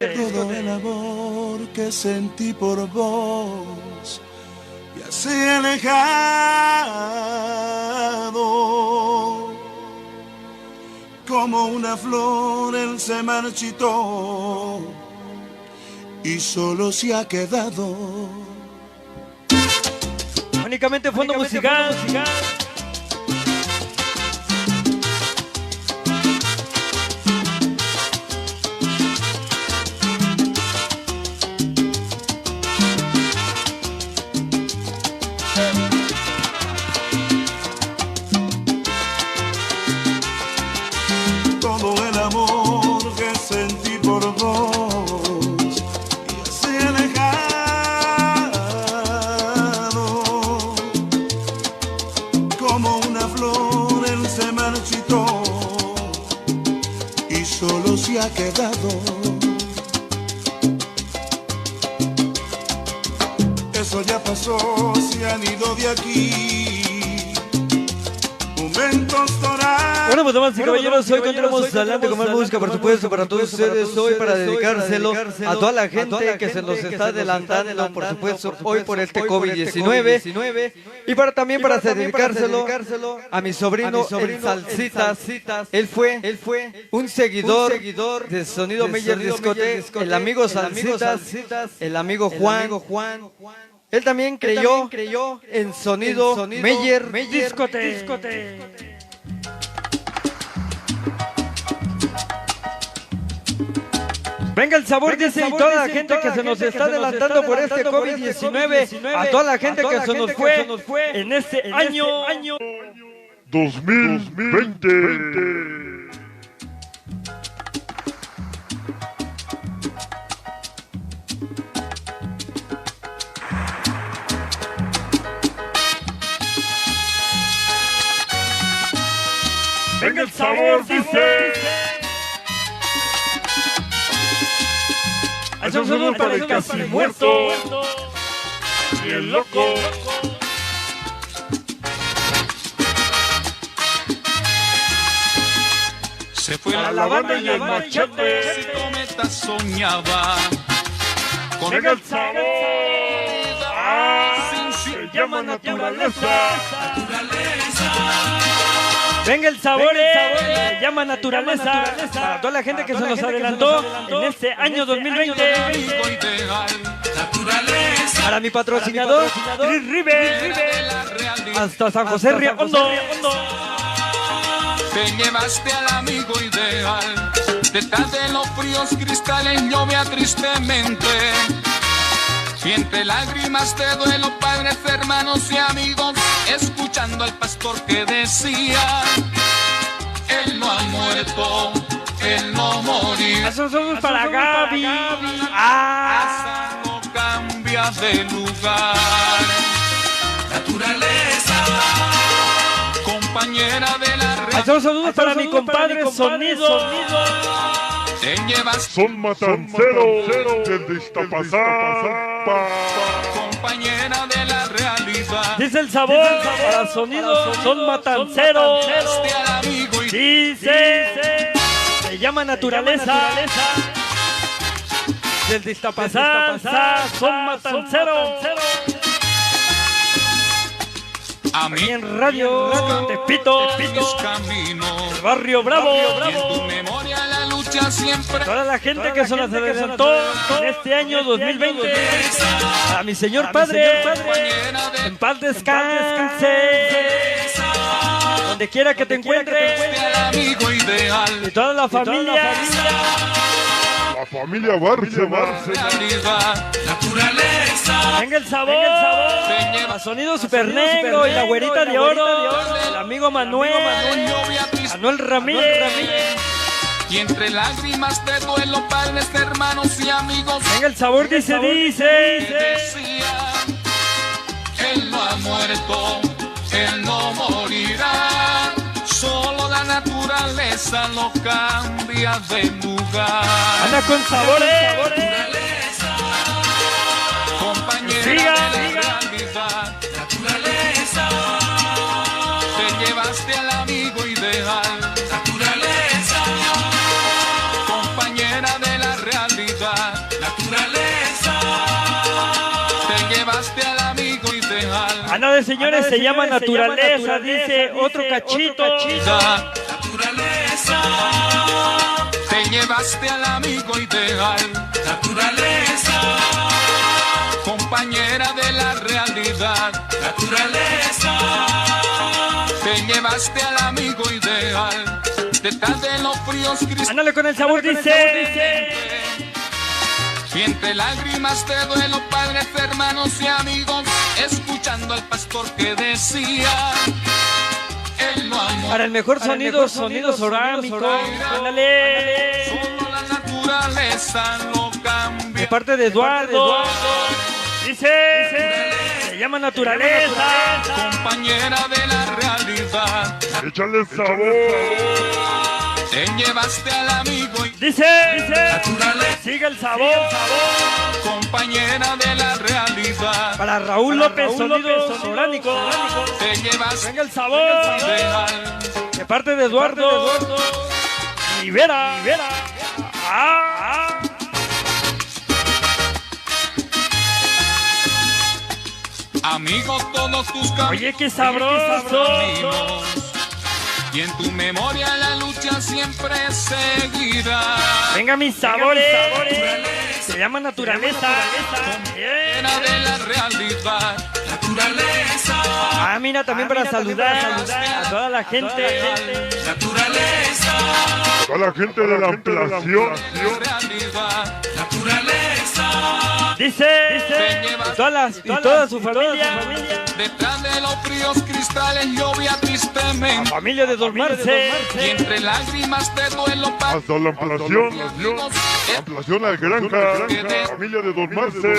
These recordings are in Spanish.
Todo el amor que sentí por vos ya se ha alejado. Como una flor él se marchitó y solo se ha quedado únicamente fondo musical. todo el amor que sentí por vos ya se ha alejado. Como una flor él se marchitó y solo se ha quedado. Eso ya pasó, se han ido de aquí momentos dorados. Bueno, pues damas y caballeros, hoy continuamos adelante con más música, por supuesto, para todos ustedes, hoy para dedicárselo a toda la gente que se nos está adelantando, por supuesto, hoy por este COVID-19, y también para dedicárselo a mi sobrino, el Salsitas. Él fue un seguidor de Sonido Meyer Discote, el amigo Salsitas, el amigo Juan. Él también creyó en Sonido Meyer Discote. Venga el sabor, dice, y toda la gente que se nos está adelantando por este COVID-19, a toda la gente que se nos fue en este año 2020. Venga el sabor, dice. Hay un saludo para el casi muerto y el loco. Se fue a la banda y el machete. Si Cometa soñaba con Venga el sabor. Se llama naturaleza. Venga el sabor, se llama naturaleza. Para toda la gente que se nos adelantó en este año 2020. Para mi patrocinador, Chris River, hasta San José Río Hondo. Te llevaste al amigo ideal. Detrás de los fríos cristales llovía tristemente. Y entre lágrimas de duelo, padres, hermanos y amigos, escuchando al pastor que decía: él no ha muerto, él no morirá. Esos son para Gaby. Asa no cambia de lugar. Naturaleza, compañera de la red. Esos saludos para mi compadre Sonido. Te llevas Son matanceros desde Iztapalapa. compañera de la realidad. Dice el sabor para Sonido, son matanceros. Llevaste al amigo y Dice, se llama naturaleza. Del Iztapalapa, son matanceros. a mí Y en radio, Tepito, mis caminos. Barrio Bravo. Y en tu memoria la lucha siempre. Toda la gente que se nos adelantó en este año 2020. A mi señor padre, Compañera de en paz descanse. Donde quiera que te encuentres. al amigo ideal. Y toda la familia. La familia Bárcena. Realidad, naturaleza. Venga el sabor. A Sonido Super Negro y la güerita de oro. El amigo Manuel Ramírez. Y entre lágrimas de duelo, padres, hermanos y amigos, Venga el sabor, dice. decía: él no ha muerto, él no morirá. Solo la naturaleza lo cambia de lugar. Anda con sabores. Compañera Siga. de la realidad, naturaleza. Te llevaste al amigo ideal, naturaleza. Compañera de la realidad, Naturaleza. Te llevaste al amigo ideal. Ándale, señores, se llama naturaleza, dice otro cachito. Naturaleza. Te llevaste al amigo ideal. Naturaleza. Compañera de la realidad. Naturaleza. Te llevaste al amigo ideal. Detrás de los fríos cristales. Ándale con el sabor, dice. Y entre lágrimas de duelo, padres, hermanos y amigos, escuchando al pastor que decía, él no amó. Para el mejor sonido sorámico. Ándale. Solo la naturaleza lo cambia. De parte de Eduardo. Dice, se llama naturaleza. Compañera de la realidad. Échale sabor. Te llevaste al amigo y Dice, naturaleza. sigue el sabor. Compañera de la realidad. Para Raúl López, sonido sorámico. Te llevaste Venga el sabor. ideal. De parte de Eduardo. Rivera. Amigos, todos tus caminos. Oye, qué sabroso. Y en tu memoria la lucha siempre seguirá. Venga, mis sabores. Se llama naturaleza. Llena de la realidad. Naturaleza. Ah, mira, también para saludar a toda la gente. Naturaleza. A la gente de la ampliación. Realidad. Naturaleza. Dice, y toda su familia. Detrás de los fríos cristales llovía tristemente. Familia de Don Marce. Y entre lágrimas de duelo para Hasta la ampliación. Ampliación a granja. Familia de Don Marce.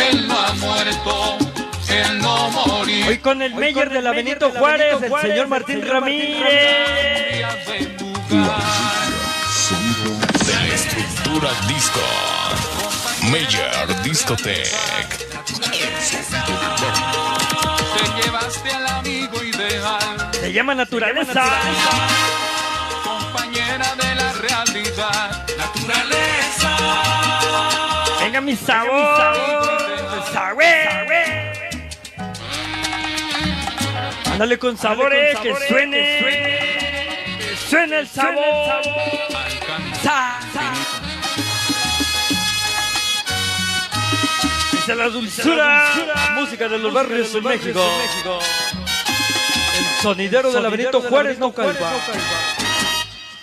él no ha muerto, él no morirá. Hoy con el mayor de la Benito Juárez, el señor Martín Ramírez. De la estructura disco. Major Discotech. Te llevaste al amigo ideal. Se llama naturaleza. Compañera de la realidad. Naturaleza. Venga, mi sabor. Ándale con sabores, que suene. Que suene el sabor. Dice la dulzura. Música de los barrios en México. El sonidero de la Benito Juárez no calva.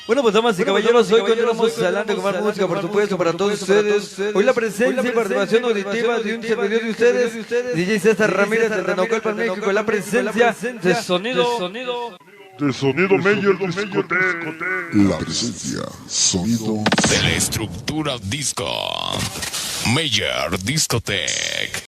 Bueno, pues damas y caballeros, hoy continuamos adelante con más música, por supuesto, para todos ustedes. Hoy la presencia y participación auditiva de un servidor de ustedes, DJ César Ramírez de Naucalpan, México. La presencia de sonido. De sonido Major Discotech. La presencia, sonido. De la estructura disco. Major Discotech.